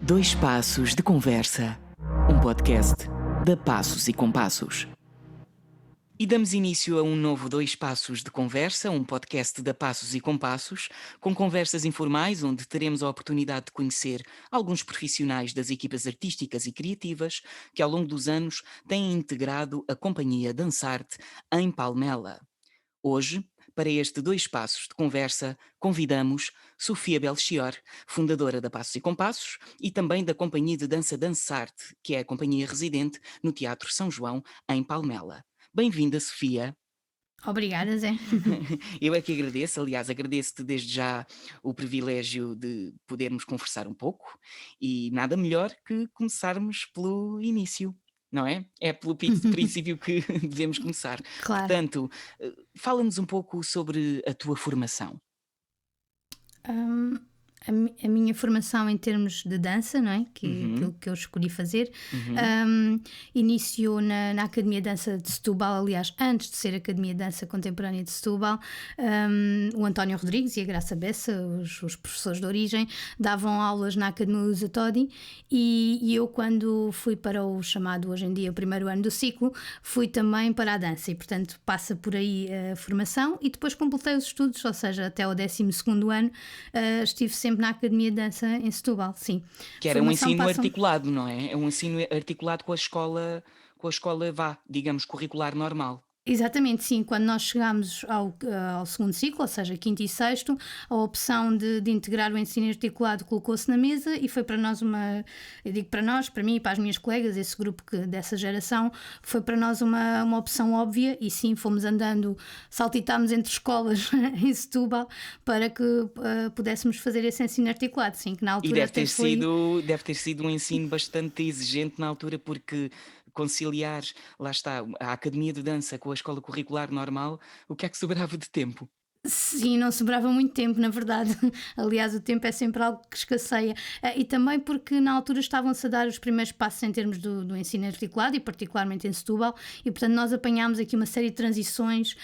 Dois Passos de Conversa, um podcast da Passos e Compassos. E damos início a um novo Dois Passos de Conversa, um podcast da Passos e Compassos, com conversas informais onde teremos a oportunidade de conhecer alguns profissionais das equipas artísticas e criativas que ao longo dos anos têm integrado a companhia Dançarte em Palmela. Hoje, para este Dois Passos de Conversa, convidamos Sofia Belchior, fundadora da Passos e Compassos e também da companhia de dança Dançarte, que é a companhia residente no Teatro São João, em Palmela. Bem-vinda, Sofia. Obrigada, Zé. Eu é que agradeço, aliás, agradeço-te desde já o privilégio de podermos conversar um pouco e nada melhor que começarmos pelo início. Não é? É pelo princípio que devemos começar. Claro. Portanto, fala-nos um pouco sobre a tua formação. Hum, a minha formação em termos de dança, não é? Aquilo Uhum, que eu escolhi fazer, uhum. iniciou na Academia de Dança de Setúbal, aliás, antes de ser Academia de Dança Contemporânea de Setúbal, o António Rodrigues e a Graça Bessa, os professores de origem, davam aulas na Academia Lusa Todi e eu, quando fui para o chamado hoje em dia o primeiro ano do ciclo, fui também para a dança e, portanto, passa por aí a formação e depois completei os estudos, ou seja, até o 12º ano, estive sempre na Academia de Dança em Setúbal, sim. Que era um Formação ensino passam. articulado, não é? É um ensino articulado com a escola, vá, digamos, curricular normal. Exatamente, sim. Quando nós chegámos ao segundo ciclo, ou seja, quinto e sexto, a opção de integrar o ensino articulado colocou-se na mesa e foi para nós eu digo para nós, para mim e para as minhas colegas, esse grupo dessa geração, foi para nós uma opção óbvia e sim, fomos andando, saltitámos entre escolas em Setúbal para que pudéssemos fazer esse ensino articulado, sim, que na E altura até foi. deve ter sido um ensino bastante exigente na altura, porque conciliar, lá está, a academia de dança com a escola curricular normal, o que é que sobrava de tempo? Sim, não sobrava muito tempo, na verdade. Aliás, o tempo é sempre algo que escasseia. E também porque na altura estavam-se a dar os primeiros passos em termos do ensino articulado e particularmente em Setúbal e, portanto, nós apanhámos aqui uma série de transições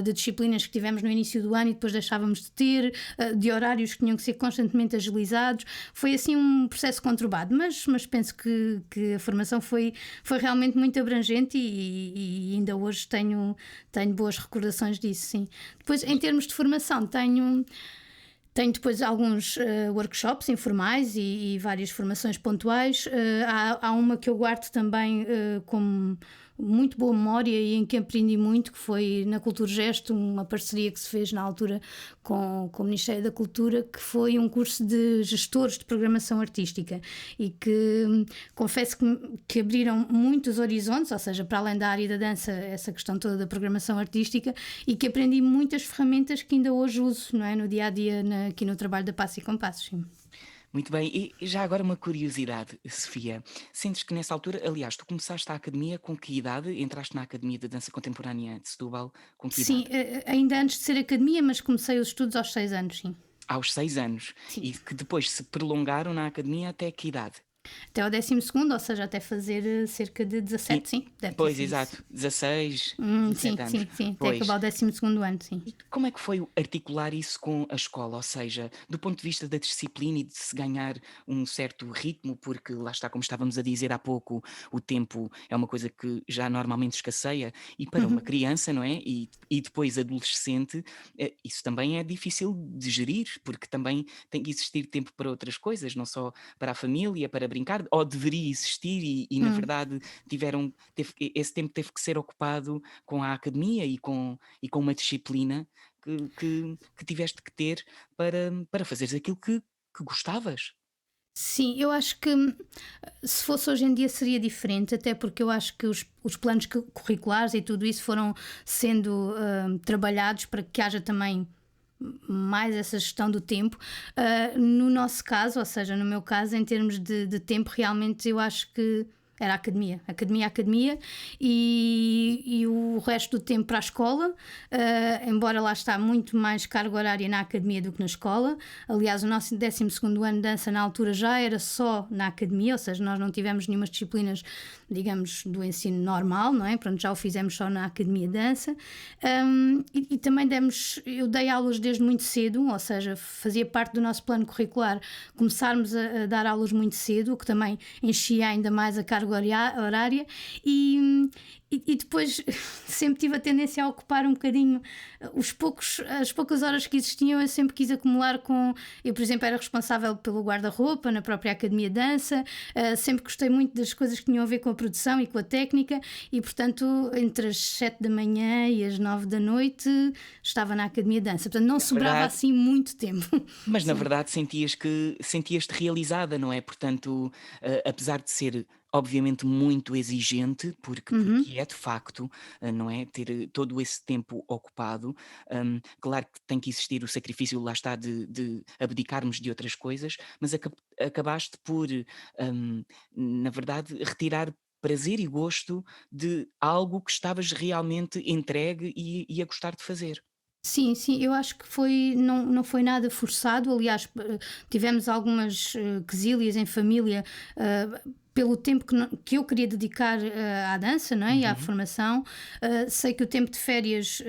de disciplinas que tivemos no início do ano e depois deixávamos de ter, de horários que tinham que ser constantemente agilizados. Foi assim um processo conturbado, mas penso que a formação foi realmente muito abrangente e ainda hoje tenho boas recordações disso, sim. Depois, em termos de formação, tenho depois alguns workshops informais e várias formações pontuais. Há uma que eu guardo também com muito boa memória e em que aprendi muito, que foi na Cultura Gesto, uma parceria que se fez na altura com o Ministério da Cultura, que foi um curso de gestores de programação artística e que confesso que abriram muitos horizontes, ou seja, para além da área da dança, essa questão toda da programação artística, e que aprendi muitas ferramentas que ainda hoje uso, não é, no dia-a-dia aqui no trabalho da Passos e Compassos. Sim. Muito bem, e já agora uma curiosidade, Sofia. Sentes que nessa altura, aliás, tu começaste a academia com que idade? Entraste na Academia de Dança Contemporânea de Setúbal com que Sim, idade? ainda antes de ser academia, mas comecei os estudos aos 6 anos, sim. Aos 6 anos. Sim. E que depois se prolongaram na academia até que idade? Até ao 12º, ou seja, até fazer cerca de 17, E- sim, deve ter Pois, sido isso. exato, 16, Sim, 17 anos. sim, sim, até Pois. acabar o 12º ano, sim. E como é que foi articular isso com a escola? Ou seja, do ponto de vista da disciplina e de se ganhar um certo ritmo, porque lá está, como estávamos a dizer há pouco, o tempo é uma coisa que já normalmente escasseia, e para uma criança, não é? E depois adolescente, isso também é difícil de gerir, porque também tem que existir tempo para outras coisas, não só para a família, para brincar, ou deveria existir, e na Hum. verdade esse tempo teve que ser ocupado com a academia e com uma disciplina que tiveste que ter para fazeres aquilo que gostavas. Sim, eu acho que se fosse hoje em dia seria diferente, até porque eu acho que os planos curriculares e tudo isso foram sendo trabalhados para que haja também mais essa gestão do tempo. No nosso caso, ou seja, no meu caso, em termos de tempo, realmente eu acho que Era academia, academia, academia e o resto do tempo para a escola, embora lá está muito mais carga horária na academia do que na escola. Aliás, o nosso 12º ano de dança na altura já era só na academia, ou seja, nós não tivemos nenhumas disciplinas, digamos, do ensino normal, não é? Pronto, já o fizemos só na academia de dança. E também eu dei aulas desde muito cedo, ou seja, fazia parte do nosso plano curricular começarmos a dar aulas muito cedo, o que também enchia ainda mais a carga horária e depois sempre tive a tendência a ocupar um bocadinho as poucas horas que existiam. Eu sempre quis acumular eu, por exemplo, era responsável pelo guarda-roupa na própria academia de dança, sempre gostei muito das coisas que tinham a ver com a produção e com a técnica e, portanto, entre as 7 da manhã e as 9 da noite estava na academia de dança, portanto não sobrava Verdade. assim muito tempo. Mas na Sim. verdade sentias-te realizada, não é? Portanto, apesar de ser obviamente muito exigente, Uhum. porque é de facto, não é? Ter todo esse tempo ocupado, claro que tem que existir o sacrifício, lá está, de abdicarmos de outras coisas, mas acabaste por, hum, na verdade, retirar prazer e gosto de algo que estavas realmente entregue e a gostar de fazer. Sim, sim, eu acho que não foi nada forçado. Aliás, tivemos algumas quesílias em família, pelo tempo que eu queria dedicar à dança, não é? E à Uhum. formação. Sei que o tempo de férias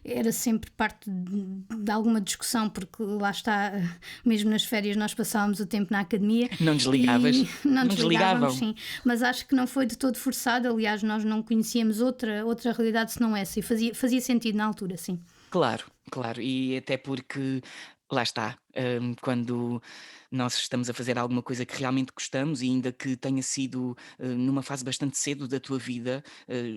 era sempre parte de alguma discussão, porque lá está, mesmo nas férias nós passávamos o tempo na academia Não desligavas? e não Não desligávamos, desligavam? sim. Mas acho que não foi de todo forçado. Aliás, nós não conhecíamos outra realidade senão essa, e fazia sentido na altura, sim. Claro, claro, e até porque, lá está, quando nós estamos a fazer alguma coisa que realmente gostamos e ainda que tenha sido, numa fase bastante cedo da tua vida,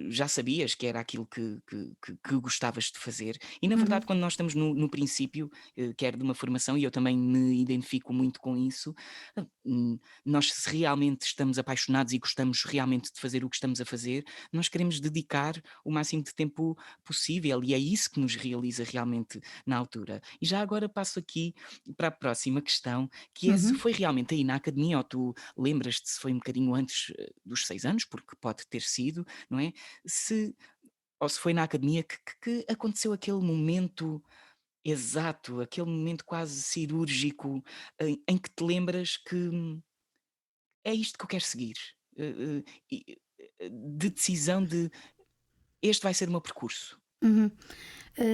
já sabias que era aquilo que gostavas de fazer. E na verdade Uhum. quando nós estamos no princípio, quer de uma formação, e eu também me identifico muito com isso, nós se realmente estamos apaixonados e gostamos realmente de fazer o que estamos a fazer, nós queremos dedicar o máximo de tempo possível e é isso que nos realiza realmente na altura. E já agora passo aqui para a próxima questão, que é se Uhum. foi realmente aí na academia ou tu lembras-te se foi um bocadinho antes dos 6 anos, porque pode ter sido, não é? Se, ou se foi na academia que aconteceu aquele momento exato, aquele momento quase cirúrgico em que te lembras que é isto que eu quero seguir. De decisão de este vai ser o meu percurso. Uhum.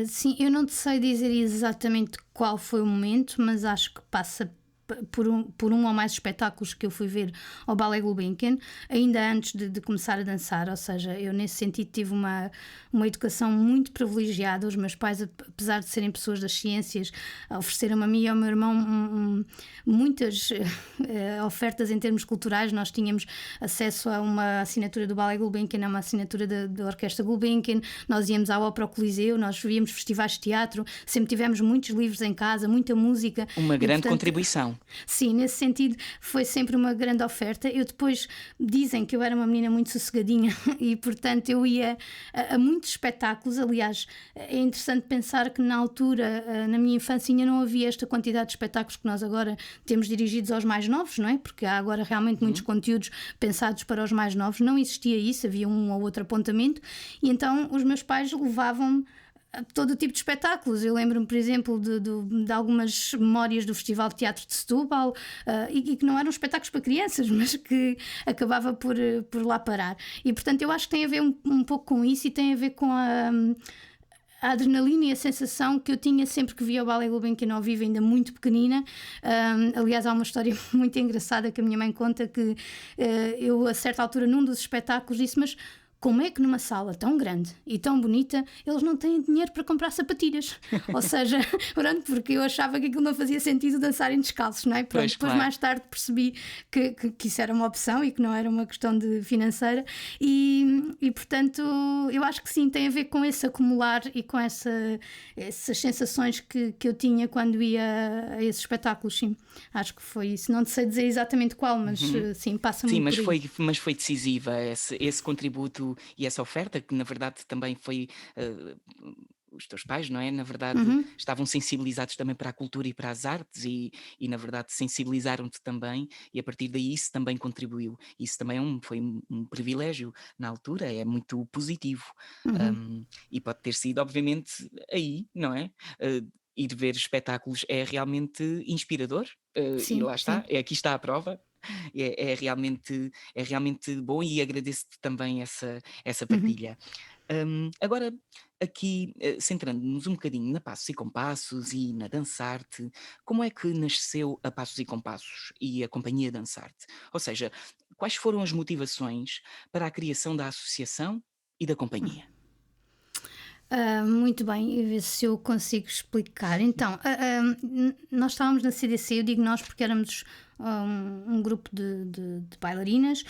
Sim, eu não te sei dizer exatamente qual foi o momento, mas acho que passa por um ou mais espetáculos que eu fui ver ao Ballet Gulbenkian, ainda antes de começar a dançar. Ou seja, eu nesse sentido tive uma educação muito privilegiada. Os meus pais, apesar de serem pessoas das ciências, ofereceram-me a mim e ao meu irmão muitas ofertas em termos culturais. Nós tínhamos acesso a uma assinatura do Ballet Gulbenkian, a uma assinatura da Orquestra Gulbenkian, nós íamos à Ópera ao Coliseu, nós víamos festivais de teatro, sempre tivemos muitos livros em casa, muita música Uma e, grande portanto, contribuição. sim, nesse sentido foi sempre uma grande oferta. Eu depois dizem que eu era uma menina muito sossegadinha e, portanto, eu ia a muitos espetáculos. Aliás, é interessante pensar que na altura, na minha infância, ainda não havia esta quantidade de espetáculos que nós agora temos dirigidos aos mais novos, não é? Porque há agora realmente muitos Uhum. conteúdos pensados para os mais novos. Não existia isso, havia um ou outro apontamento e então os meus pais levavam-me a todo o tipo de espetáculos. Eu lembro-me, por exemplo, de algumas memórias do Festival de Teatro de Setúbal, e que não eram espetáculos para crianças, mas que acabava por lá parar. E, portanto, eu acho que tem a ver um pouco com isso e tem a ver com a adrenalina e a sensação que eu tinha sempre que via o Ballet Gulbenkian ao vivo, ainda muito pequenina. Aliás, há uma história muito engraçada que a minha mãe conta que eu, a certa altura, num dos espetáculos, disse: mas como é que numa sala tão grande e tão bonita eles não têm dinheiro para comprar sapatilhas? Ou seja, pronto, porque eu achava que aquilo não fazia sentido dançarem descalços, não é? Pronto, Pois, depois claro. mais tarde percebi que isso era uma opção e que não era uma questão de financeira e portanto eu acho que sim, tem a ver com esse acumular e com essas sensações que eu tinha quando ia a esses espetáculos, sim. Acho que foi isso. Não te sei dizer exatamente qual, mas Uhum. sim, passa Sim, muito por aí. mas foi decisiva esse contributo e essa oferta, que na verdade também foi, eh, os teus pais, não é? Na verdade, Uhum. estavam sensibilizados também para a cultura e para as artes e na verdade, sensibilizaram-te também e a partir daí isso também contribuiu. Isso também foi um privilégio na altura, é muito positivo. Uhum. E pode ter sido, obviamente, aí, não é? Ir ver espetáculos é realmente inspirador, e Sim, lá está, sim. aqui está a prova. É realmente bom e agradeço-te também essa Uhum. partilha. Agora, aqui, centrando-nos um bocadinho na Passos e Compassos e na Dançarte, como é que nasceu a Passos e Compassos e a Companhia Dançarte? Ou seja, quais foram as motivações para a criação da associação e da companhia? Muito bem, e ver se eu consigo explicar. Então, nós estávamos na CDC, eu digo nós porque éramos um grupo de bailarinas,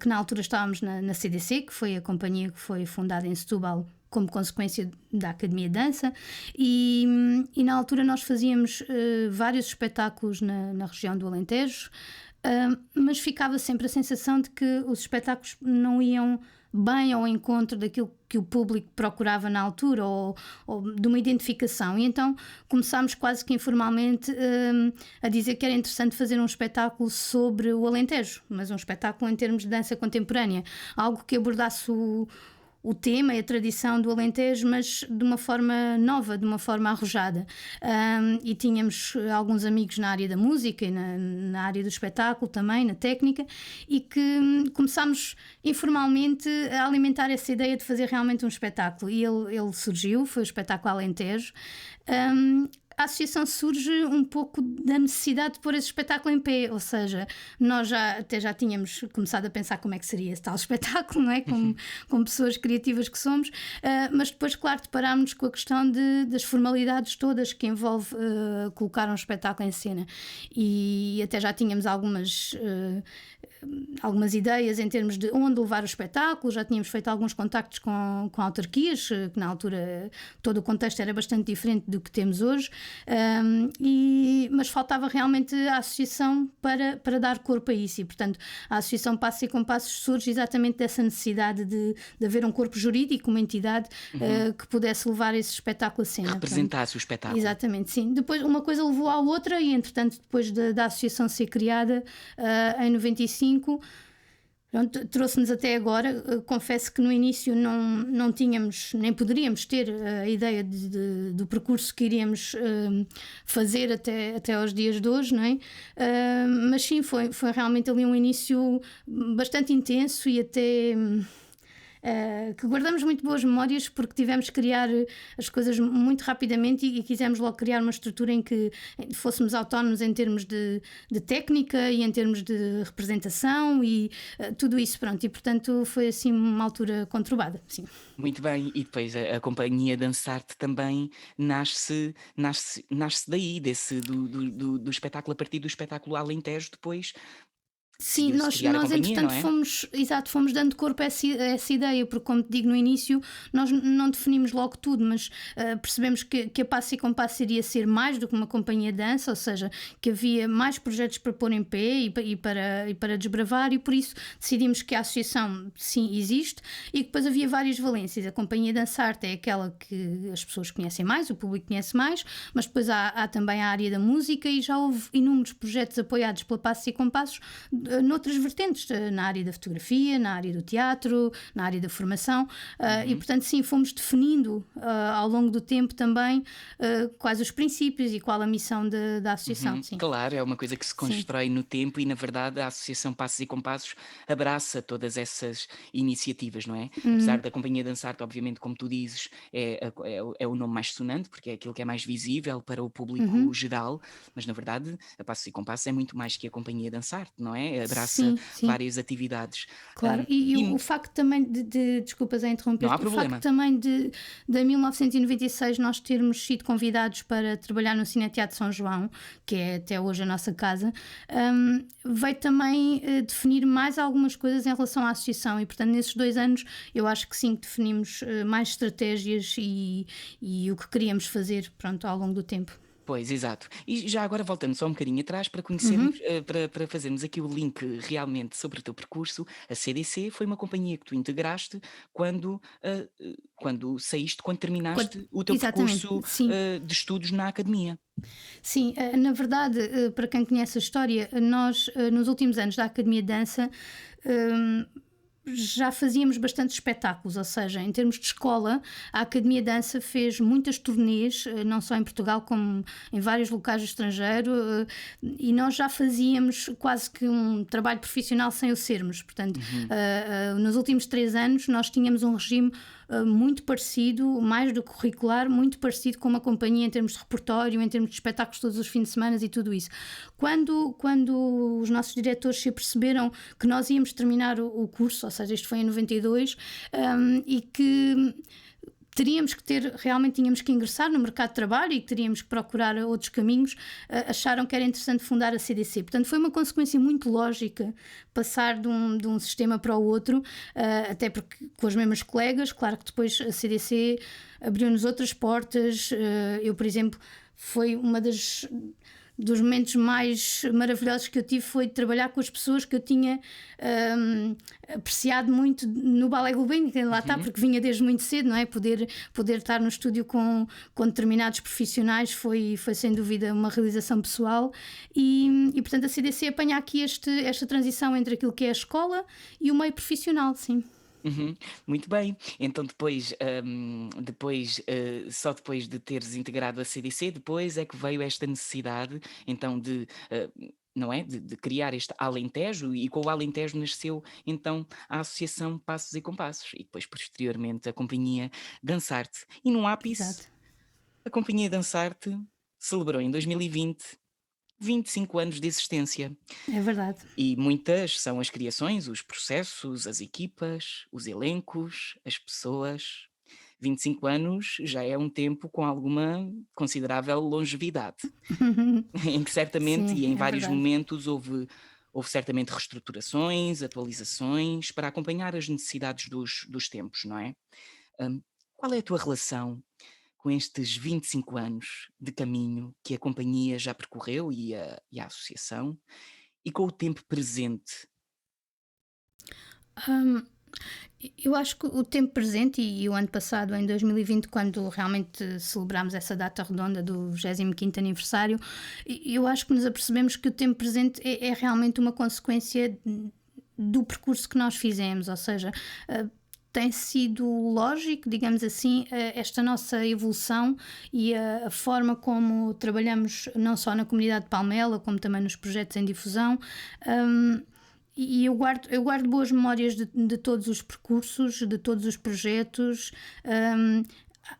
que na altura estávamos na CDC, que foi a companhia que foi fundada em Setúbal como consequência da Academia de Dança, e na altura nós fazíamos vários espetáculos na região do Alentejo, mas ficava sempre a sensação de que os espetáculos não iam bem ao encontro daquilo que o público procurava na altura ou de uma identificação. E então começámos quase que informalmente a dizer que era interessante fazer um espetáculo sobre o Alentejo, mas um espetáculo em termos de dança contemporânea, algo que abordasse o tema e a tradição do Alentejo, mas de uma forma nova, de uma forma arrojada. E tínhamos alguns amigos na área da música e na área do espetáculo também, na técnica, e que começámos informalmente a alimentar essa ideia de fazer realmente um espetáculo. E ele surgiu, foi o espetáculo Alentejo. A associação surge um pouco da necessidade de pôr esse espetáculo em pé, ou seja, nós até já tínhamos começado a pensar como é que seria esse tal espetáculo, não é? Como pessoas criativas que somos, mas depois, claro, deparámos com a questão das formalidades todas que envolve colocar um espetáculo em cena, e até já tínhamos algumas ideias em termos de onde levar o espetáculo, já tínhamos feito alguns contactos com autarquias, que na altura todo o contexto era bastante diferente do que temos hoje, mas faltava realmente a associação para dar corpo a isso, e portanto a Associação Passos e Compassos surge exatamente dessa necessidade de haver um corpo jurídico, uma entidade que pudesse levar esse espetáculo a cena. Que representasse o espetáculo. Exatamente, sim. Depois uma coisa levou à outra e entretanto depois da associação ser criada em 95, pronto, trouxe-nos até agora. Confesso que no início não tínhamos, nem poderíamos ter a ideia do percurso que iríamos fazer até aos dias de hoje, não é? Mas sim, foi realmente ali um início bastante intenso e até que guardamos muito boas memórias, porque tivemos que criar as coisas muito rapidamente e quisemos logo criar uma estrutura em que fôssemos autónomos em termos de técnica e em termos de representação e tudo isso, pronto, e portanto foi assim uma altura conturbada, sim. Muito bem, e depois a Companhia Dançarte também nasce daí, do espetáculo, a partir do espetáculo Alentejo, depois Sim, decidiu-se criar a nós companhia, não entretanto é? fomos dando corpo a essa ideia, porque como te digo no início, nós não definimos logo tudo, mas percebemos que a Passos e Compassos iria ser mais do que uma companhia de dança, ou seja, que havia mais projetos para pôr em pé e para desbravar, e por isso decidimos que a associação sim existe e que depois havia várias valências. A Companhia Dançarte é aquela que as pessoas conhecem mais, o público conhece mais, mas depois há também a área da música, e já houve inúmeros projetos apoiados pela Passos e Compassos noutras vertentes, na área da fotografia, na área do teatro, na área da formação, e portanto sim, fomos definindo ao longo do tempo também quais os princípios e qual a missão da associação, sim. Claro, é uma coisa que se Sim. constrói no tempo e, na verdade, a Associação Passos e Compassos abraça todas essas iniciativas, não é? Apesar da Companhia Dançarte, obviamente, como tu dizes, é o nome mais sonante, porque é aquilo que é mais visível para o público Uhum. geral, mas, na verdade, a Passos e Compassos é muito mais que a Companhia Dançarte, não é? Abraça Sim, sim. várias atividades. Claro, e E o facto também desculpas a não há interromper-te, o facto problema. também de 1996 nós termos sido convidados para trabalhar no Cineteatro São João, que é até hoje a nossa casa, veio também definir mais algumas coisas em relação à associação, e portanto nesses 2 anos eu acho que sim, que definimos mais estratégias e o que queríamos fazer, pronto, ao longo do tempo. Pois, exato. E já agora voltando só um bocadinho atrás para conhecermos, Uhum. para fazermos aqui o link realmente sobre o teu percurso, a CDC foi uma companhia que tu integraste quando Quando- terminaste o teu Exatamente, percurso, sim. de estudos na academia. Sim, na verdade, para quem conhece a história, nós, nos últimos anos da Academia de Dança, hum, já fazíamos bastantes espetáculos, ou seja, em termos de escola, a Academia de Dança fez muitas turnês, não só em Portugal, como em vários locais do estrangeiro, e nós já fazíamos quase que um trabalho profissional sem o sermos. Portanto, Uhum, nos últimos 3 anos, nós tínhamos um regime muito parecido, mais do que curricular, muito parecido com uma companhia em termos de repertório, em termos de espetáculos todos os fins de semana e tudo isso. Quando os nossos diretores se aperceberam que nós íamos terminar o curso, ou seja, isto foi em 92, e que teríamos que ter, realmente tínhamos que ingressar no mercado de trabalho e que teríamos que procurar outros caminhos, acharam que era interessante fundar a CDC. Portanto, foi uma consequência muito lógica passar de um sistema para o outro, até porque com os mesmos colegas, claro que depois a CDC abriu-nos outras portas. Eu, por exemplo, foi uma dos momentos mais maravilhosos que eu tive foi trabalhar com as pessoas que eu tinha apreciado muito no Ballet Gulbenkian, lá está, uhum. porque vinha desde muito cedo, não é? Poder estar no estúdio com determinados profissionais foi sem dúvida uma realização pessoal e portanto a CDC apanha aqui esta transição entre aquilo que é a escola e o meio profissional, sim. Uhum, muito bem. Então só depois de teres integrado a CDC, depois é que veio esta necessidade, então não é, de criar este Alentejo e com o Alentejo nasceu então a Associação Passos e Compassos e depois posteriormente a Companhia Dançarte. E no ápice, Exato. a Companhia Dançarte celebrou em 2020 25 anos de existência. É verdade. E muitas são as criações, os processos, as equipas, os elencos, as pessoas. 25 anos já é um tempo com alguma considerável longevidade, em que certamente Sim, e em é vários verdade. momentos houve certamente reestruturações, atualizações para acompanhar as necessidades dos tempos, não é? Hum, Qual é a tua relação com estes 25 anos de caminho que a companhia já percorreu e a associação e com o tempo presente? Hum, Eu acho que o tempo presente e o ano passado, em 2020, quando realmente celebramos essa data redonda do 25º aniversário, eu acho que nos apercebemos que o tempo presente é realmente uma consequência do percurso que nós fizemos, ou seja, eh, tem sido lógico, digamos assim, esta nossa evolução e a forma como trabalhamos não só na comunidade de Palmela, como também nos projetos em difusão. hum, e eu guardo boas memórias de todos os percursos, de todos os projetos. hum,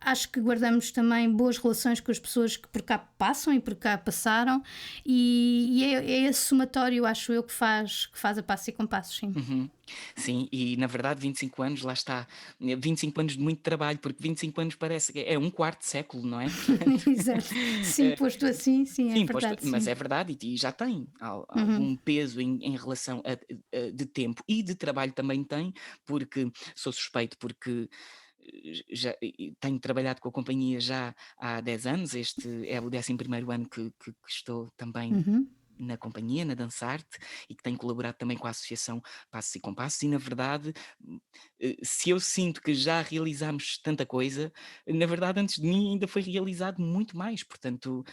Acho que guardamos também boas relações com as pessoas que por cá passam e por cá passaram, e é esse somatório, acho eu, que faz a Passos e Compassos, sim. Uhum. Sim, e na verdade 25 anos, lá está, 25 anos de muito trabalho, porque 25 anos parece que é um quarto de século, não é? Portanto, Exato. Sim, eh, posto assim, sim, é sim, verdade, mas sim. é verdade e já tem Uhum. algum peso em relação de tempo e de trabalho também tem, porque sou suspeito, porque tenho trabalhado com a companhia já há 10 anos, este é o 11º ano que estou também Uhum. na companhia, na Dançarte, e que tenho colaborado também com a Associação Passos e Compassos, e na verdade, se eu sinto que já realizámos tanta coisa, na verdade antes de mim ainda foi realizado muito mais, portanto,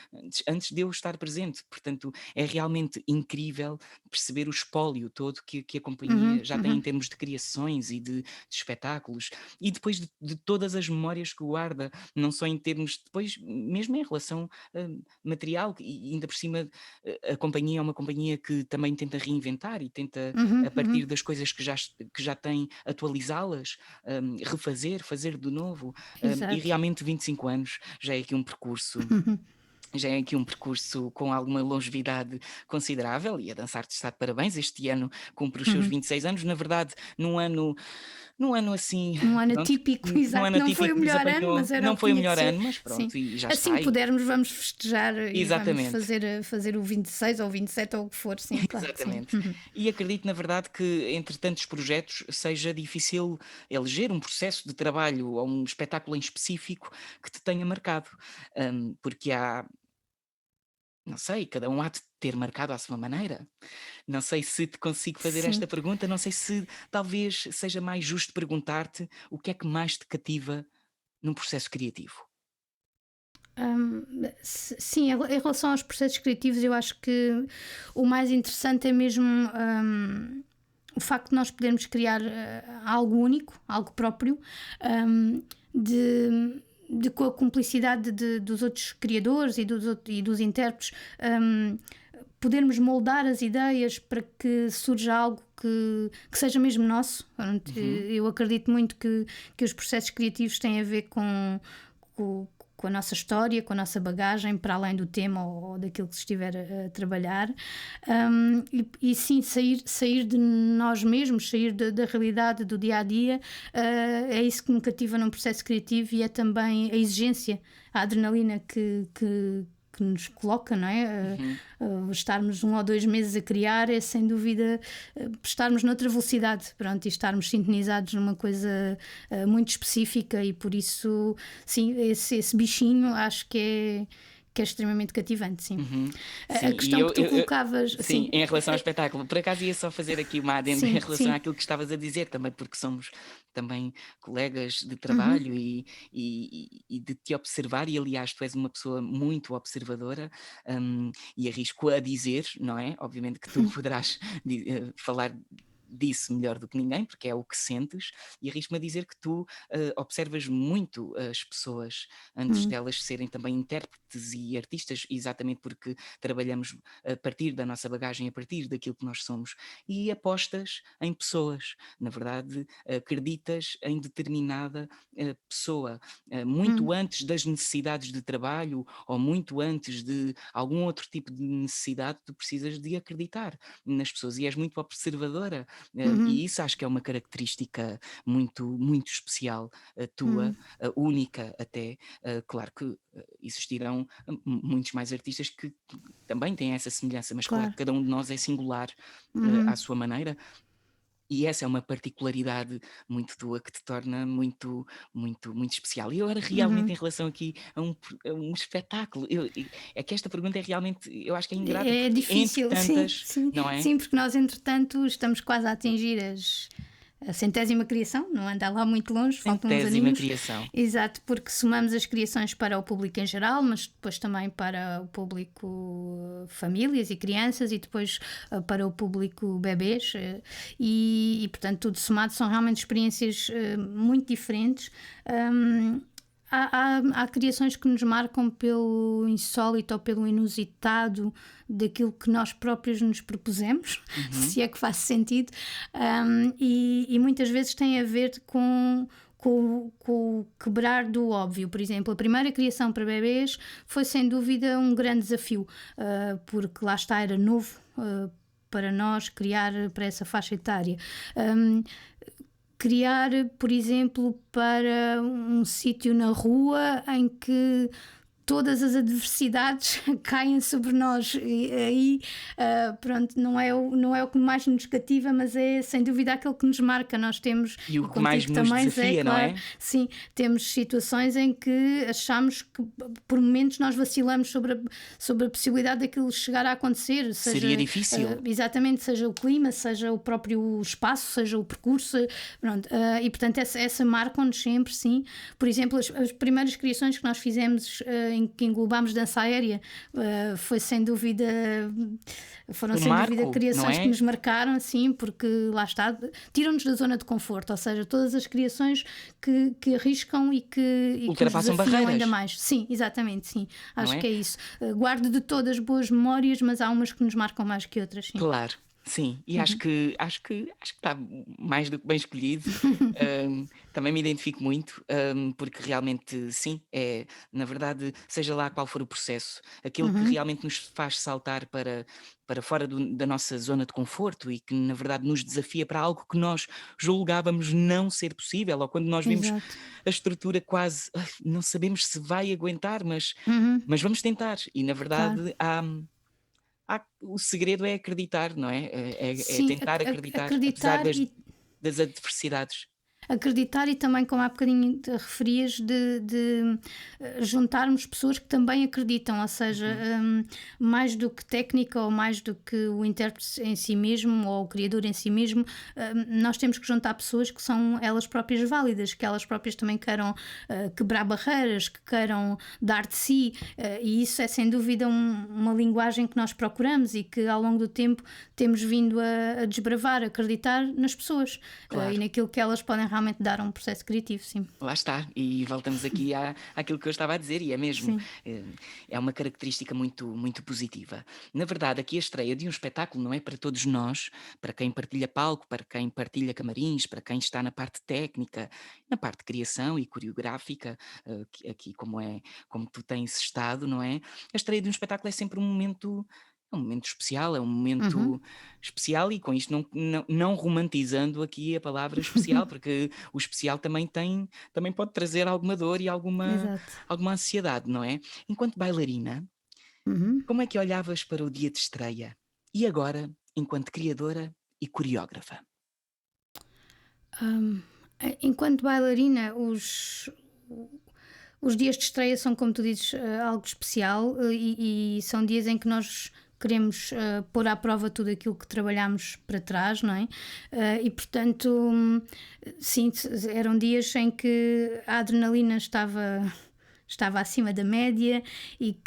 antes de eu estar presente, portanto, é realmente incrível perceber o espólio todo que a Uhum. companhia já tem em Uhum. termos de criações e de espetáculos, e depois de todas as memórias que guarda, não só em termos, depois mesmo em relação material, e ainda por cima a companhia é uma companhia que também tenta reinventar e tenta, Uhum. a partir Uhum. das coisas que já tem, atualizá-las, refazer, fazer de novo, e Exato. realmente 25 anos já é aqui um percurso com alguma longevidade considerável e a Dançarte está de parabéns. Este ano cumpre os seus Uhum. 26 anos, na verdade, num ano assim, Um ano pronto, atípico, num exato. ano Não foi o atípico que nos melhor ano, apanhou, mas era o não que foi o tinha que melhor ser. ano, mas Sim. pronto, e já Assim está. que pudermos, vamos festejar e vamos Exatamente. fazer o 26 ou o 27 ou o que for. Sim, claro que sim. Exatamente. E acredito, na verdade, que entre tantos projetos seja difícil eleger um processo de trabalho ou um espetáculo em específico que te tenha marcado, porque Não sei, cada um há de ter marcado à sua maneira. Não sei se te consigo fazer esta Sim. pergunta, não sei se talvez seja mais justo perguntar-te o que é que mais te cativa num processo criativo. Hum, sim, em relação aos processos criativos, eu acho que o mais interessante é mesmo o facto de nós podermos criar algo único, algo próprio, hum, de, com a cumplicidade dos outros criadores e dos intérpretes, hum, podermos moldar as ideias para que surja algo que seja mesmo nosso. Pronto, Uhum. eu acredito muito que os processos criativos têm a ver com, com a nossa história, com a nossa bagagem, para além do tema ou daquilo que se estiver a trabalhar. E sim, sair de nós mesmos, sair da realidade do dia a dia, é isso que me cativa num processo criativo e é também a exigência, a adrenalina que nos coloca, não é? Uhum. Estarmos 1 ou 2 meses a criar é sem dúvida estarmos noutra velocidade, pronto, e estarmos sintonizados numa coisa muito específica e por isso, sim, esse bichinho acho que é extremamente cativante, sim. Uhum. A Sim, e questão que tu colocavas, sim, sim, em relação ao espetáculo, por acaso ia só fazer aqui uma adenda em sim, relação sim, àquilo que estavas a dizer também, porque somos também colegas de uhum, trabalho e de te observar, e aliás tu és uma pessoa muito observadora, e arrisco a dizer, não é? Obviamente que tu poderás falar disso melhor do que ninguém, porque é o que sentes, e arrisco-me a dizer que tu observas muito as pessoas antes uhum, delas serem também intérpretes e artistas, exatamente porque trabalhamos a partir da nossa bagagem, a partir daquilo que nós somos, e apostas em pessoas. Na verdade, acreditas em determinada pessoa, uhum, muito antes das necessidades de trabalho ou muito antes de algum outro tipo de necessidade, tu precisas de acreditar nas pessoas e és muito observadora, uhum, e isso acho que é uma característica muito, muito especial, tua, uhum, única até. Claro que existirão muitos mais artistas que também têm essa semelhança, mas claro claro, que cada um de nós é singular à uhum. sua maneira. E essa é uma particularidade muito tua que te torna muito, muito, muito especial. E agora, realmente, Uhum. em relação aqui a um espetáculo, é que esta pergunta é realmente, eu acho que é ingrata, É porque entre difícil, sim, tantas, sim, não é? sim, porque nós, entretanto, estamos quase a atingir a centésima criação, não anda lá muito longe, faltam uns Centésima aninhos. criação. Exato, porque somamos as criações para o público em geral, mas depois também para o público famílias e crianças e depois para o público bebês. Portanto, tudo somado são realmente experiências muito diferentes. Um, há criações que nos marcam pelo insólito ou pelo inusitado daquilo que nós próprios nos propusemos, Uhum. se é que faz sentido, e muitas vezes tem a ver com o quebrar do óbvio. Por exemplo, a primeira criação para bebês foi sem dúvida um grande desafio, porque lá está, era novo. Para nós criar para essa faixa etária. Um, Criar, por exemplo, para um sítio na rua em que todas as adversidades caem sobre nós e aí pronto, não é o que mais nos cativa, mas é sem dúvida aquele que nos marca. Nós temos, E e o que mais contigo nos também, Zé, desafia, não claro, é? sim, temos situações em que achamos que por momentos nós vacilamos sobre a possibilidade daquilo chegar a acontecer, Seria seja difícil. exatamente, seja o clima, seja o próprio espaço, seja o percurso, pronto, e portanto essa marcam-nos sempre, sim. Por exemplo, as primeiras criações que nós fizemos em que englobámos dança aérea, foi sem dúvida, foram Um sem dúvida marco, não criações que é? nos marcaram, assim, porque lá está, tiram-nos da zona de conforto, ou seja, todas as criações que arriscam e que nos Ultrapassam desafiam ainda barreiras, mais. Sim, exatamente, sim, não acho é? que é isso. Guardo de todas boas memórias, mas há umas que nos marcam mais que outras, sim. Claro, sim, e Uhum. acho que está mais do que bem escolhido. Também me identifico muito, porque realmente sim, na verdade, seja lá qual for o processo, aquilo que Uhum. realmente nos faz saltar para fora da nossa zona de conforto e que na verdade nos desafia para algo que nós julgávamos não ser possível, ou quando nós vimos Exato. a estrutura quase: "Ai, não sabemos se vai aguentar, Uhum. mas vamos tentar", e na Claro. verdade o segredo é acreditar, não é? É Sim, tentar acreditar, apesar acreditar e das adversidades. acreditar e também, como há bocadinho te referias, de juntarmos pessoas que também acreditam, ou seja, Uhum. mais do que técnica ou mais do que o intérprete em si mesmo ou o criador em si mesmo, nós temos que juntar pessoas que são elas próprias válidas, que elas próprias também queiram quebrar barreiras, que queiram dar de si, e isso é sem dúvida uma linguagem que nós procuramos e que ao longo do tempo temos vindo a desbravar, a acreditar nas pessoas e Claro. naquilo que elas podem realmente dar a um processo criativo, sim. Lá está, e voltamos aqui àquilo que eu estava a dizer, e é mesmo, Sim. eh, é uma característica muito positiva. Na verdade, aqui a estreia de um espetáculo não é para todos nós, para quem partilha palco, para quem partilha camarins, para quem está na parte técnica, na parte de criação e coreográfica, aqui como tu tens estado, não é? A estreia de um espetáculo é um momento especial, é um momento Uhum. especial e com isto não romantizando aqui a palavra especial, porque o especial também pode trazer alguma dor e Exato. alguma ansiedade, não é? Enquanto bailarina, Uhum. como é que olhavas para o dia de estreia? E agora, enquanto criadora e coreógrafa? Hum, Enquanto bailarina, os dias de estreia são, como tu dizes, algo especial, e são dias em que nós queremos pôr à prova tudo aquilo que trabalhamos para trás, não é? E portanto, sim, eram dias em que a adrenalina estava acima da média e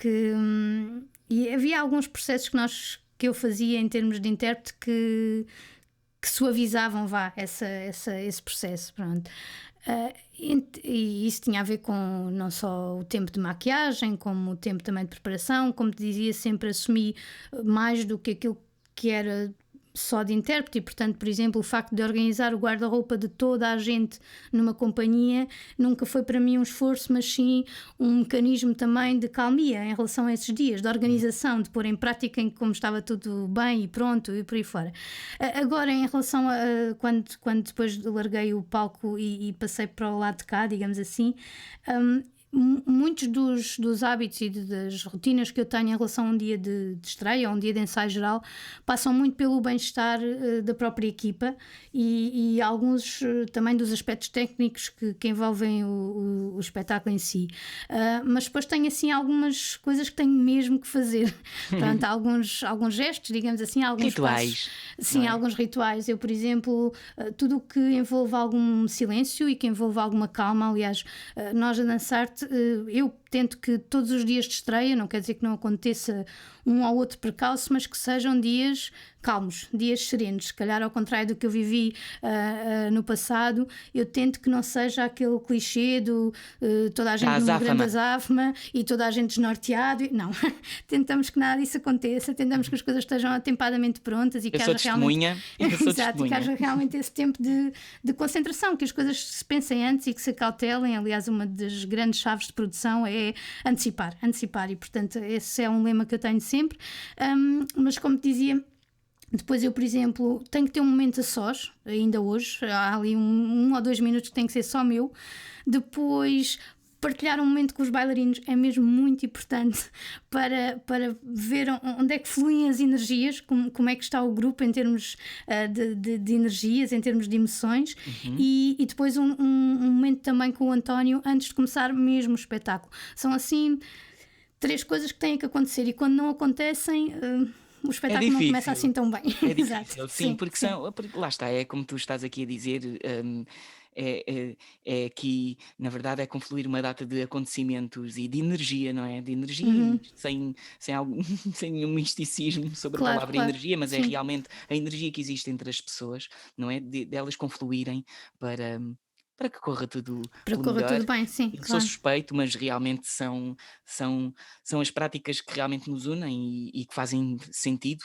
havia alguns processos que eu fazia em termos de intérprete que suavizavam, vá, esse processo, pronto. E isso tinha a ver com não só o tempo de maquiagem, como o tempo também de preparação, como te dizia, sempre assumi mais do que aquilo que era só de intérprete, e portanto, por exemplo, o facto de organizar o guarda-roupa de toda a gente numa companhia nunca foi para mim um esforço, mas sim um mecanismo também de calmia em relação a esses dias, de Hum. organização, de pôr em prática em como estava tudo bem e pronto e por aí fora. Agora, em relação a quando depois larguei o palco e passei para o lado de cá, digamos assim, hum, muitos dos hábitos e das rotinas que eu tenho em relação a um dia de estreia ou um dia de ensaio geral passam muito pelo bem-estar da própria equipa e alguns também dos aspectos técnicos que envolvem o espetáculo em si. Mas depois tenho assim algumas coisas que tenho mesmo que fazer. Pronto, há alguns gestos, digamos assim, alguns passos, Rituais, não sim, é? alguns rituais. Eu, por exemplo, tudo o que envolva algum silêncio e que envolva alguma calma, aliás, nós a dançar eu tento que todos os dias de estreia, não quer dizer que não aconteça um ou outro percalço, mas que sejam dias calmos, dias serenos. Se calhar, ao contrário do que eu vivi no passado, eu tento que não seja aquele clichê do toda a Da gente numa grande azáfama. azáfama e toda a gente desnorteado. Não, tentamos que nada disso aconteça, tentamos que as coisas estejam atempadamente prontas e Eu que sou haja realmente. testemunha, eu sou Exato, e que testemunha. haja realmente esse tempo de concentração, que as coisas se pensem antes e que se acautelem. Aliás, uma das grandes chaves de produção é antecipar, e portanto esse é um lema que eu tenho sempre. Mas como te dizia, depois eu, por exemplo, tenho que ter um momento a sós, ainda hoje, há ali um ou 2 minutos que tem que ser só meu. Depois, partilhar um momento com os bailarinos é mesmo muito importante para ver onde é que fluem as energias, como é que está o grupo em termos de energias, em termos de emoções, Uhum. e depois um momento também com o António antes de começar mesmo o espetáculo. São assim 3 coisas que têm que acontecer, e quando não acontecem, o É espetáculo não começa difícil. assim tão bem. É Exato, difícil, sim, sim, porque sim. porque lá está, é como tu estás aqui a dizer, é aqui, na verdade, é confluir uma data de acontecimentos e de energia, não é? De energia e Uhum. sem algum sem nenhum misticismo sobre a Claro, palavra claro, energia, mas é sim. realmente a energia que existe entre as pessoas, não é? Delas confluírem para para que corra tudo Para que pelo corra melhor. tudo bem, sim, Eu sou claro. suspeito, mas realmente são são as práticas que realmente nos unem e que fazem sentido,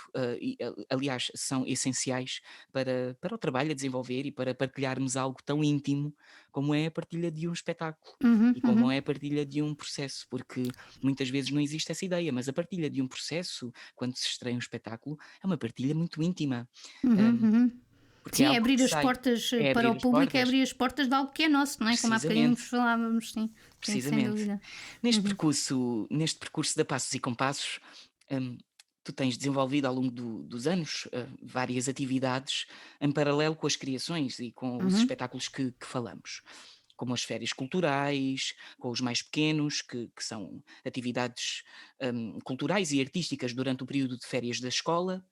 aliás, são essenciais para o trabalho a desenvolver e para partilharmos algo tão íntimo como é a partilha de um espetáculo Uhum, e como uhum, é a partilha de um processo, porque muitas vezes não existe essa ideia, mas a partilha de um processo, quando se estreia um espetáculo, é uma partilha muito íntima, uhum, hum, uhum. porque é Sim, é algo abrir que as sai, portas é para abrir o as público, é portas, abrir as portas de algo que é nosso, não é? Como há bocadinho precisamente. falávamos, sim, sim, sem Precisamente. dúvida. Neste Uhum. percurso neste percurso da Passos e Compassos, hum, tu tens desenvolvido ao longo dos anos várias atividades em paralelo com as criações e com os Uhum, espetáculos que falamos, como as férias culturais, com os mais pequenos, que são atividades culturais e artísticas durante o período de férias da escola,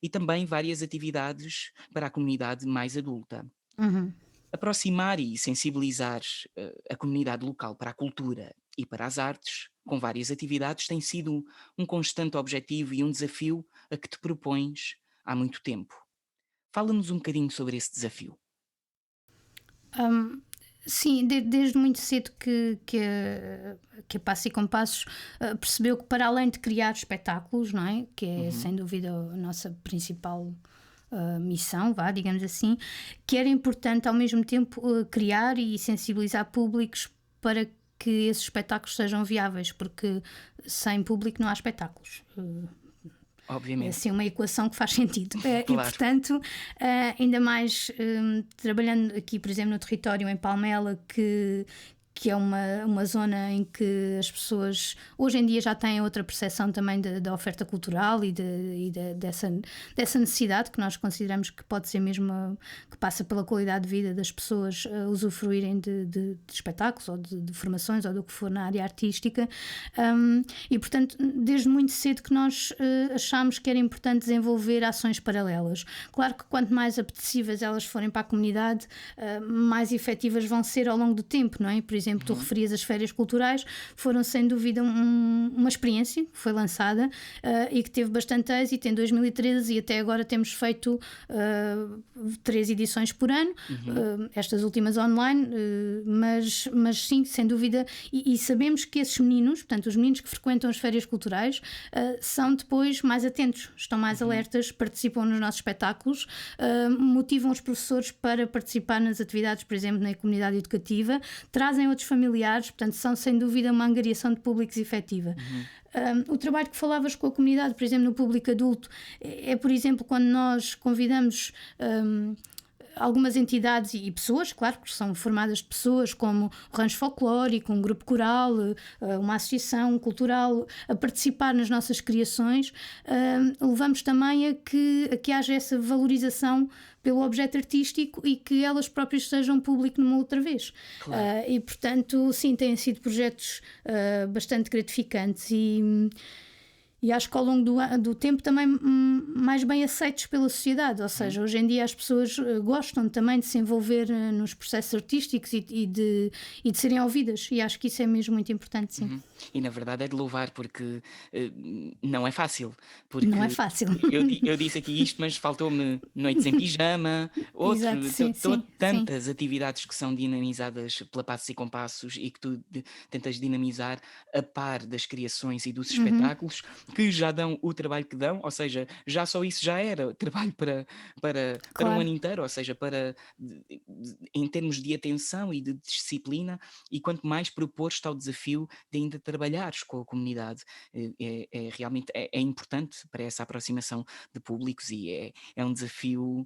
e também várias atividades para a comunidade mais adulta. uhum. Aproximar e sensibilizar a comunidade local para a cultura e para as artes, com várias atividades, tem sido um constante objetivo e um desafio a que te propões há muito tempo. Fala-nos um bocadinho sobre esse desafio. Hum, sim, desde muito cedo que a Passos e Compassos percebeu que, para além de criar espetáculos, não é? Que é Uhum. sem dúvida a nossa principal missão, vá, digamos assim, que era importante ao mesmo tempo criar e sensibilizar públicos para que esses espetáculos sejam viáveis, porque sem público não há espetáculos. É Obviamente, assim uma equação que faz sentido. E, claro. portanto, ainda mais trabalhando aqui, por exemplo, no território em Palmela, que é uma zona em que as pessoas hoje em dia já têm outra percepção também da oferta cultural dessa necessidade que nós consideramos que pode ser mesmo que passa pela qualidade de vida das pessoas usufruírem de espetáculos ou de formações ou do que for na área artística. E portanto, desde muito cedo que nós achámos que era importante desenvolver ações paralelas. Claro que quanto mais apetecíveis elas forem para a comunidade, mais efetivas vão ser ao longo do tempo, não é? Por exemplo, tu Uhum. referias as férias culturais, foram sem dúvida uma experiência que foi lançada e que teve bastante êxito em 2013 e até agora temos feito 3 edições por ano, Uhum. estas últimas online, mas sim, sem dúvida, e sabemos que esses meninos, portanto os meninos que frequentam as férias culturais, são depois mais atentos, estão mais Uhum. alertas, participam nos nossos espetáculos, motivam os professores para participar nas atividades, por exemplo, na comunidade educativa, trazem outros familiares, portanto são sem dúvida uma angariação de públicos efetiva. Uhum. O trabalho que falavas com a comunidade, por exemplo, no público adulto, por exemplo, quando nós convidamos algumas entidades e pessoas, claro, que são formadas de pessoas como o Rancho Folclórico, um grupo coral, uma associação cultural, a participar nas nossas criações, levamos também a que haja essa valorização pelo objeto artístico e que elas próprias sejam público numa outra vez. Claro. E, portanto, sim, têm sido projetos bastante gratificantes e acho que ao longo do tempo também mais bem aceitos pela sociedade, ou seja, hoje em dia as pessoas gostam também de se envolver nos processos artísticos e de serem ouvidas, e acho que isso é mesmo muito importante, sim. Uhum. E na verdade é de louvar porque eh, não é fácil. Não é Porque fácil. eu disse aqui isto, mas faltou-me noites em pijama, Exato, sim, sim, sim. tantas atividades que são dinamizadas pela Passos e Compassos e que tu tentas dinamizar a par das criações e dos Uhum, espetáculos que já dão o trabalho que dão, ou seja, já só isso já era trabalho para um claro. ano inteiro, ou seja, em termos de atenção e de disciplina, e quanto mais propor está o desafio de ainda trabalhares com a comunidade. Realmente é importante para essa aproximação de públicos e é um desafio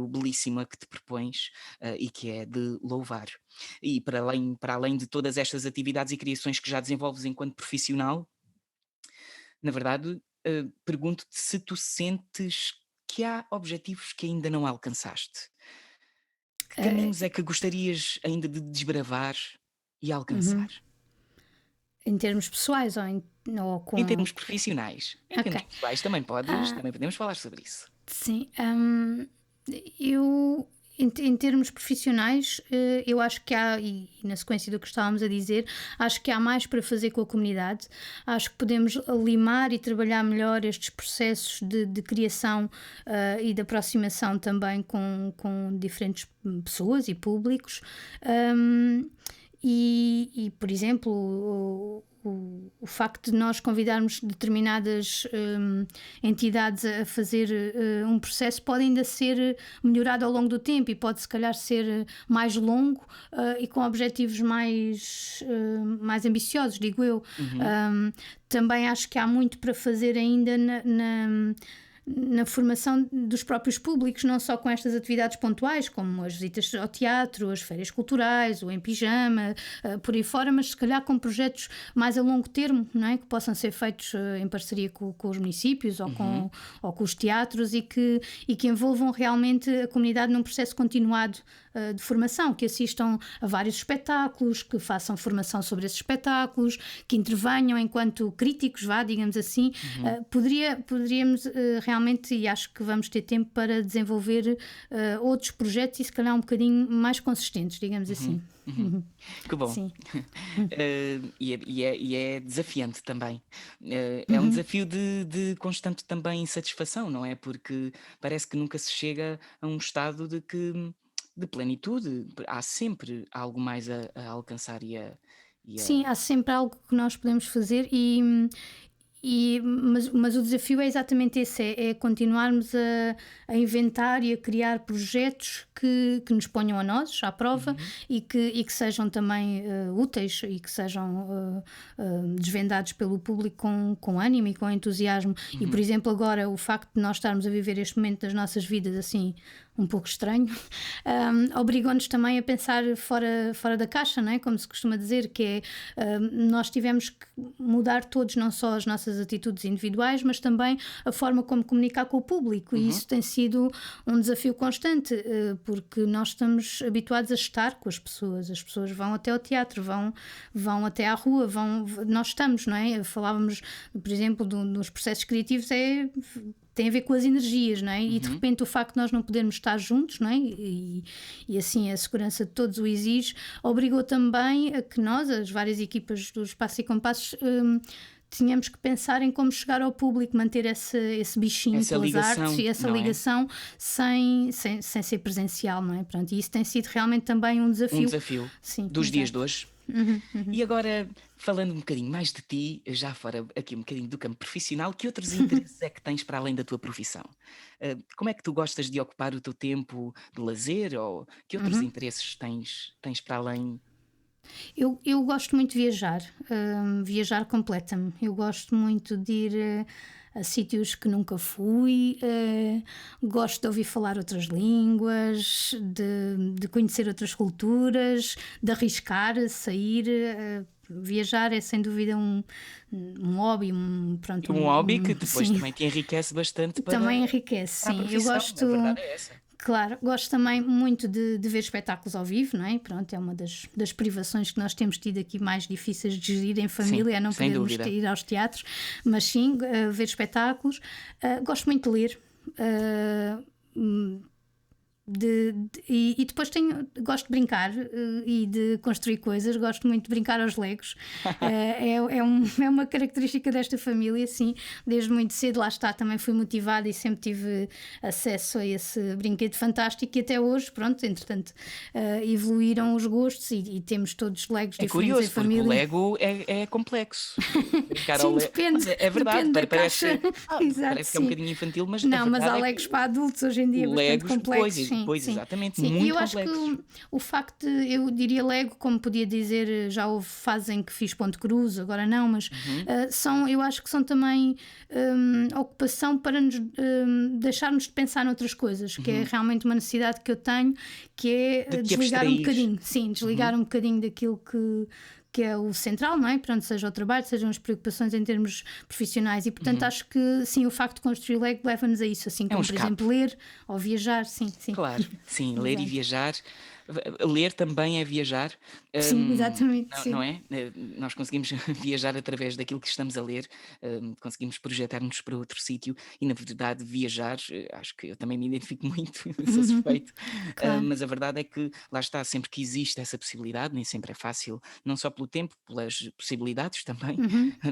belíssimo a que te propões e que é de louvar. E para além de todas estas atividades e criações que já desenvolves enquanto profissional, na verdade, pergunto-te se tu sentes que há objetivos que ainda não alcançaste. Que caminhos é que gostarias ainda de desbravar e alcançar? Uhum. Em termos pessoais ou Em com. termos profissionais. Em Ok. termos pessoais também podemos falar sobre isso. Sim, eu em termos profissionais, eu acho que há, e na sequência do que estávamos a dizer, acho que há mais para fazer com a comunidade. Acho que podemos limar e trabalhar melhor estes processos de criação e de aproximação também com diferentes pessoas e públicos. Por exemplo, o facto de nós convidarmos determinadas entidades a fazer um processo pode ainda ser melhorado ao longo do tempo e pode se calhar ser mais longo e com objetivos mais ambiciosos, digo eu. Uhum. Também acho que há muito para fazer ainda na formação dos próprios públicos, não só com estas atividades pontuais, como as visitas ao teatro, as feiras culturais, o Em Pijama, por aí fora, mas se calhar com projetos mais a longo termo, não é? Que possam ser feitos em parceria com os municípios ou com os teatros e que envolvam realmente a comunidade num processo continuado de formação, que assistam a vários espetáculos, que façam formação sobre esses espetáculos, que intervenham enquanto críticos, digamos assim. Poderíamos realmente, e acho que vamos ter tempo para desenvolver outros projetos e se calhar um bocadinho mais consistentes, digamos assim. Que bom. Sim. E é desafiante também. É um desafio de constante também insatisfação, não é? Porque parece que nunca se chega a um estado de plenitude. Há sempre algo mais a alcançar e a. Sim, há sempre algo que nós podemos fazer mas o desafio é exatamente esse, é continuarmos a inventar e a criar projetos que nos ponham a nós à prova e que sejam também úteis e que sejam desvendados pelo público com ânimo e com entusiasmo. E, por exemplo, agora o facto de nós estarmos a viver este momento das nossas vidas assim um pouco estranho, obrigou-nos também a pensar fora da caixa, não é? Como se costuma dizer, que é nós tivemos que mudar todos, não só as nossas atitudes individuais, mas também a forma como comunicar com o público, e isso tem sido um desafio constante, porque nós estamos habituados a estar com as pessoas vão até ao teatro, vão até à rua, nós estamos, não é? Falávamos, por exemplo, dos processos criativos, tem a ver com as energias, não é? E de repente o facto de nós não podermos estar juntos, não é? E assim a segurança de todos o exige, obrigou também a que nós, as várias equipas dos Passos e Compassos, tínhamos que pensar em como chegar ao público, manter esse bichinho Essa pelas ligação, artes e essa não é? ligação sem ser presencial, não é? Pronto, e isso tem sido realmente também um Um desafio. desafio Sim, dos dias de exato. hoje. E agora, falando um bocadinho mais de ti, já fora aqui um bocadinho do campo profissional, que outros interesses é que tens para além da tua profissão? Como é que tu gostas de ocupar o teu tempo de lazer, ou que outros interesses tens para além? Eu gosto muito de viajar, viajar completa-me. Eu gosto muito de ir a sítios que nunca fui, gosto de ouvir falar outras línguas, de conhecer outras culturas, de arriscar, sair. Viajar é sem dúvida um hobby, pronto, Um hobby que depois sim, também te enriquece bastante também enriquece, para a sim. Eu profissão, a gosto. verdade é essa. Claro, gosto também muito de ver espetáculos ao vivo, não é? Pronto, é uma das privações que nós temos tido aqui mais difíceis de gerir em Sim, família, é não sem podermos dúvida. ir aos teatros, mas sim, ver espetáculos. Gosto muito de ler. Hum, e depois gosto de brincar e de construir coisas, gosto muito de brincar aos Legos. É uma característica desta família, sim. Desde muito cedo, lá está, também fui motivada e sempre tive acesso a esse brinquedo fantástico, e até hoje, pronto, entretanto, evoluíram os gostos e temos todos Legos É diferentes em curioso, porque o família. Lego é complexo. Brincar ao Sim, Lego. Mas depende, é verdade, depende da parece, caixa. Exato, parece que é um sim. bocadinho infantil, mas a Não, mas há verdade é que Legos para adultos hoje em dia bastante Legos, complexos, sim, pois sim. exatamente, Sim, e muito eu acho que complexos. o facto de, eu diria Lego, como podia dizer, já houve fases em que fiz ponto cruz, agora não, mas eu acho que são também ocupação para nos deixarmos de pensar noutras coisas, que é realmente uma necessidade que eu tenho, que De é te desligar um abstrair. bocadinho, sim, desligar um bocadinho daquilo que é o central, não é? Pronto, seja o trabalho, sejam as preocupações em termos profissionais, e portanto acho que sim, o facto de construir Lego leva-nos a isso, assim É um como por escape. exemplo ler ou viajar, sim, sim. Claro, sim, ler e Exato. viajar. Ler também é viajar, Sim, exatamente, não sim. é? Nós conseguimos viajar através daquilo que estamos a ler, conseguimos projetar-nos para outro sítio e, na verdade, viajar, acho que eu também me identifico muito, sou suspeito, Claro. mas a verdade é que lá está, sempre que existe essa possibilidade, nem sempre é fácil, não só pelo tempo, pelas possibilidades também,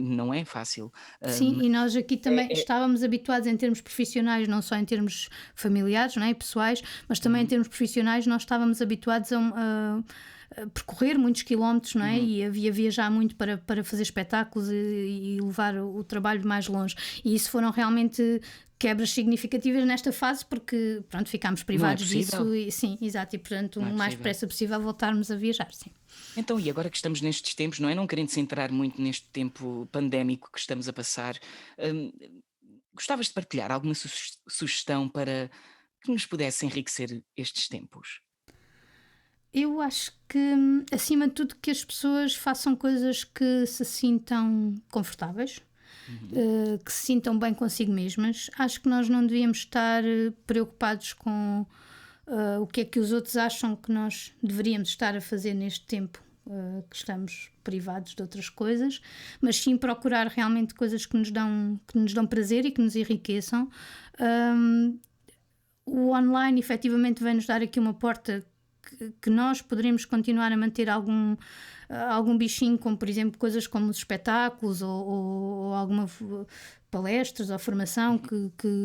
não é fácil. Sim, Mas e nós aqui também é, estávamos habituados em termos profissionais, não só em termos familiares, não é? Pessoais, mas também em termos profissionais, nós estávamos habituados a percorrer muitos quilómetros, não é? E havia viajar muito para fazer espetáculos e levar o trabalho mais longe. E isso foram realmente quebras significativas nesta fase, porque pronto, ficámos não é privados possível, disso, e sim, exato, e portanto o não é mais possível. depressa possível voltarmos a viajar, sim. Então, e agora que estamos nestes tempos, não é? Não querendo se entrar muito neste tempo pandémico que estamos a passar, hum, Gostavas de partilhar alguma sugestão para que nos pudesse enriquecer estes tempos? Eu acho que, acima de tudo, que as pessoas façam coisas que se sintam confortáveis, Uhum. que se sintam bem consigo mesmas. Acho que nós não devíamos estar preocupados com o que é que os outros acham que nós deveríamos estar a fazer neste tempo que estamos privados de outras coisas, mas sim procurar realmente coisas que nos dão prazer e que nos enriqueçam. Um, o online efetivamente vai nos dar aqui uma porta que nós poderemos continuar a manter algum bichinho, como por exemplo coisas como os espetáculos ou alguma palestras ou formação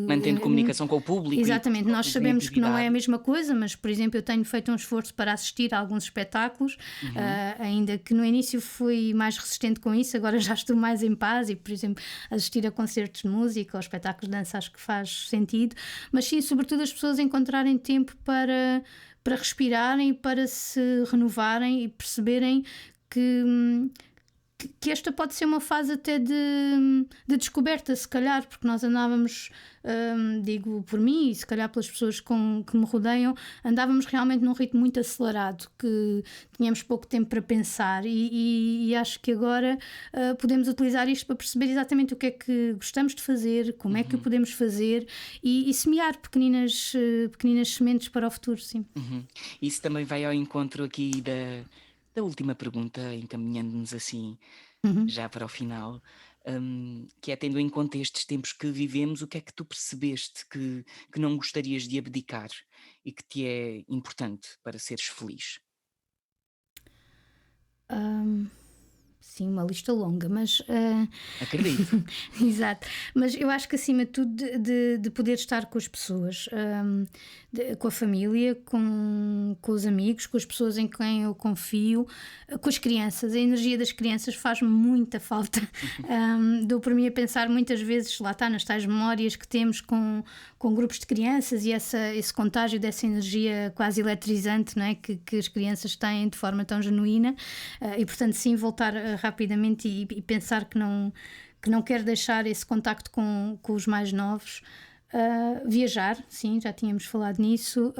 Mantendo comunicação com o público e com a exatamente, própria nós sabemos que não é a criatividade. mesma coisa, mas por exemplo eu tenho feito um esforço para assistir a alguns espetáculos, Uhum. ainda que no início fui mais resistente com isso, agora já estou mais em paz e por exemplo assistir a concertos de música ou espetáculos de dança acho que faz sentido, mas sim, sobretudo as pessoas encontrarem tempo para respirarem, para se renovarem e perceberem que, que esta pode ser uma fase até de descoberta, se calhar, porque nós andávamos, digo por mim e se calhar pelas pessoas que me rodeiam, andávamos realmente num ritmo muito acelerado, que tínhamos pouco tempo para pensar e acho que agora podemos utilizar isto para perceber exatamente o que é que gostamos de fazer, como é que o Uhum. podemos fazer e semear pequeninas sementes para o futuro, sim. Uhum. Isso também vai ao encontro aqui da última pergunta, encaminhando-nos assim Uhum. já para o final, que é tendo em conta estes tempos que vivemos, o que é que tu percebeste que não gostarias de abdicar e que te é importante para seres feliz? Ahm, sim, uma lista longa, mas Acredito. exato. Mas eu acho que acima de tudo de poder estar com as pessoas, com a família, com os amigos, com as pessoas em quem eu confio, com as crianças. A energia das crianças faz-me muita falta. Dou por mim a pensar muitas vezes, lá está, nas tais memórias que temos com grupos de crianças e esse contágio dessa energia quase eletrizante, não é? Que as crianças têm de forma tão genuína. E portanto, sim, voltar rapidamente e pensar que não quero deixar esse contacto com os mais novos. Viajar, sim, já tínhamos falado nisso.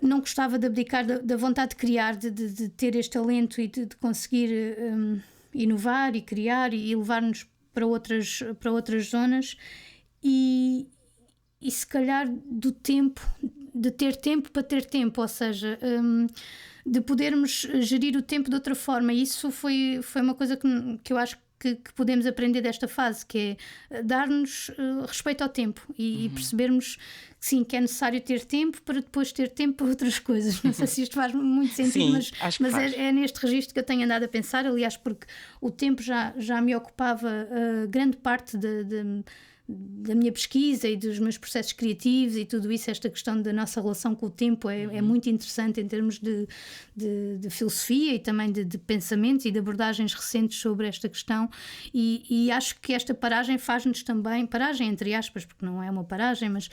Não gostava de abdicar da vontade de criar, de ter este talento e de conseguir inovar e criar e levar-nos para outras zonas e se calhar do tempo, de ter tempo para ter tempo, ou seja, de podermos gerir o tempo de outra forma. Isso foi uma coisa que eu acho que podemos aprender desta fase, que é dar-nos respeito ao tempo e Uhum. percebermos que sim, que é necessário ter tempo para depois ter tempo para outras coisas. Não sei se isto faz muito sentido, Sim, acho que mas faz. é neste registro que eu tenho andado a pensar, aliás, porque o tempo já me ocupava grande parte da minha pesquisa e dos meus processos criativos e tudo isso, esta questão da nossa relação com o tempo é Uhum. muito interessante em termos de filosofia e também de pensamentos e de abordagens recentes sobre esta questão e acho que esta paragem faz-nos também, paragem entre aspas, porque não é uma paragem, mas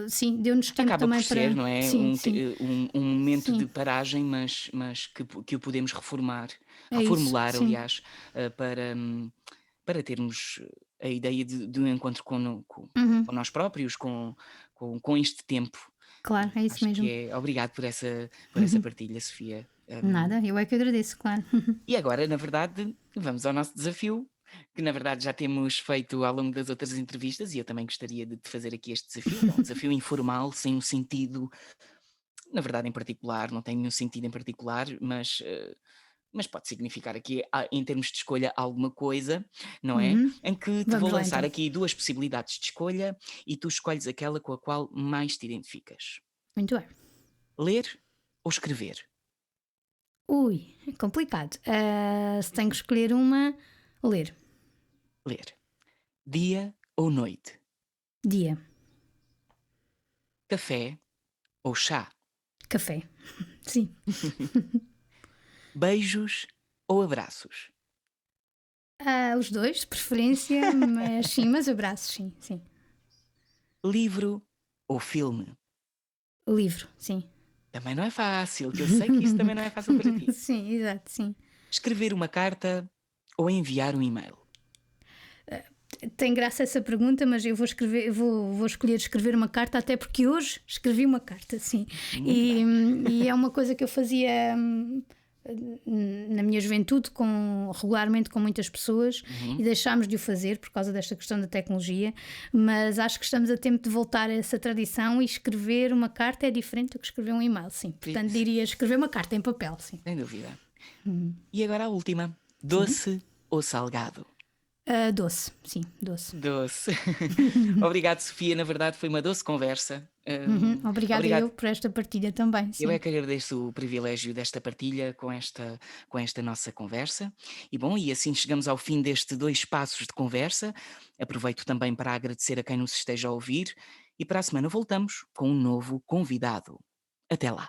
sim, deu-nos tempo Acaba por também para... ser, não é? Sim, sim, Um momento de sim, paragem, mas que o podemos é isso, reformular, sim. aliás, para termos a ideia de um encontro Uhum, com nós próprios, com este tempo. claro, é isso Acho que mesmo. é. Obrigado por essa partilha, Sofia. Nada, eu é que agradeço, claro. E agora, na verdade, vamos ao nosso desafio, que na verdade já temos feito ao longo das outras entrevistas, e eu também gostaria de te fazer aqui este desafio, que é um desafio informal, sem um sentido, na verdade, em particular, não tem nenhum sentido em particular, mas pode significar aqui, em termos de escolha, alguma coisa, não é? Uhum. Em que te vou Vamos lá lançar então. aqui duas possibilidades de escolha e tu escolhes aquela com a qual mais te identificas. Muito bem. Ler ou escrever? Ui, é complicado. Se tenho que escolher uma, ler. Ler. Dia ou noite? Dia. Café ou chá? Café. Sim. Beijos ou abraços? Os dois, de preferência, mas sim, mas abraços, sim, sim. Livro ou filme? Livro, sim. Também não é fácil, que eu sei que isso também não é fácil para ti. Sim, exato, sim. Escrever uma carta ou enviar um e-mail? Tem graça essa pergunta, mas eu vou escrever, vou escolher escrever uma carta, até porque hoje escrevi uma carta, sim. Muito bem. E é uma coisa que eu fazia na minha juventude, regularmente com muitas pessoas, e deixámos de o fazer por causa desta questão da tecnologia, mas acho que estamos a tempo de voltar a essa tradição, e escrever uma carta é diferente do que escrever um e-mail, sim. Portanto, diria escrever uma carta em papel, sim. Sem dúvida. E agora a última. Sim. Doce ou salgado? Doce, sim, doce. Doce. Obrigado, Sofia. Na verdade, foi uma doce conversa. Obrigada Obrigado. eu por esta partilha também, Eu é sim. que agradeço o privilégio desta partilha com esta nossa conversa. E bom, e assim chegamos ao fim deste 2 passos de conversa. Aproveito também para agradecer a quem nos esteja a ouvir e para a semana voltamos com um novo convidado. Até lá.